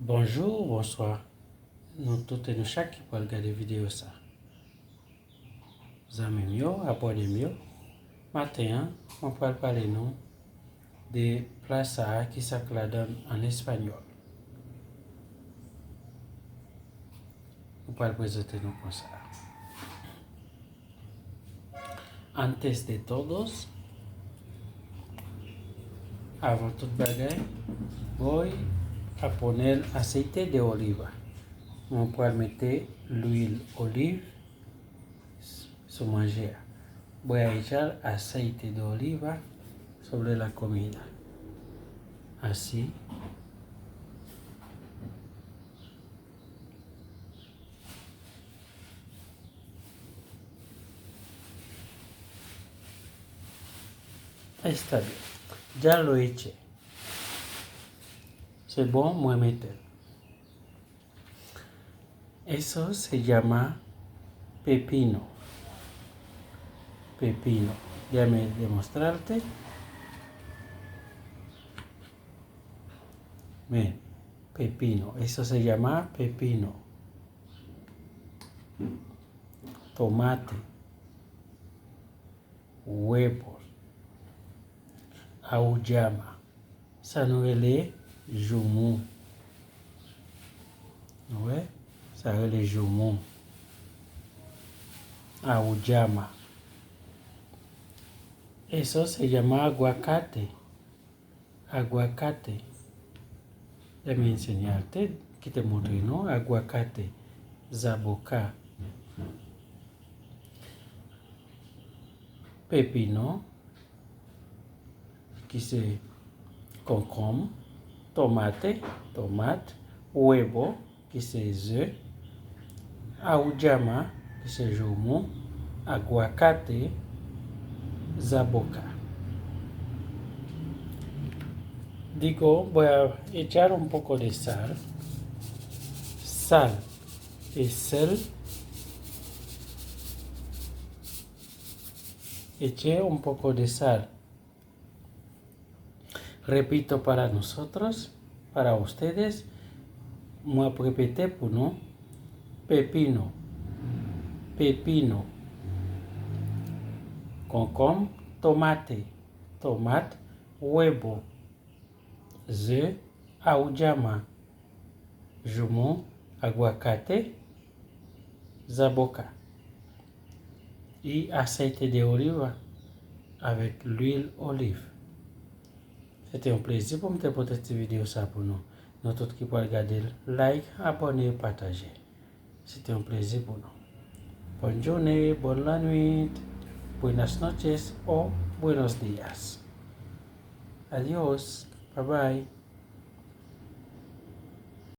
Bonjour, bonsoir. Nous toutes et nous chaque qui peut regarder vidéo ça. Vous aimez mieux, abonnez mieux. Maintenant, on peut parler nous des plats ça qui s'accladent en espagnol. On peut présenter nous comme ça. Antes de todos, avant toute bagaille, voy a poner aceite de oliva. On peut mettre l'huile olive sur manger. Voy a echar aceite de oliva sobre la comida. Así. Está bien. Ya lo eché. C'est bon, moi meter. Eso se llama pepino. Pepino. Déjame demostrarte. Ven, pepino. Eso se llama pepino. Tomate. Huevos. Auyama. Ça nous relève joumou. Ouais, ça relève joumou. Auyama. Eso se llama aguacate. Aguacate. Déjame enseñarte, que te mostré, ¿no? Aguacate. Zaboca. Pepino. Que c'est concombre. Tomate. Huevo. Que c'est œuf. Auyama. Que c'est joumou. Aguacate. Zaboca. Digo, voy a echar un poco de sal. Sal y sal. Eché un poco de sal. Repito para nosotros, para ustedes. Voy a repetir por no. Pepino. Pepino. Concombre. Tomate. Huevo. Œuf. Auyama. Joumou. Aguacate. Zaboca. Y aceite de oliva avec l'huile olive. C'était un plaisir pour me porter cette vidéo ça pour nous. Nous tous qui pouvez regarder, like, abonner, partager. C'était un plaisir pour nous. Bonne journée, bonne la nuit, buenas noches o buenos días. Adiós, bye bye.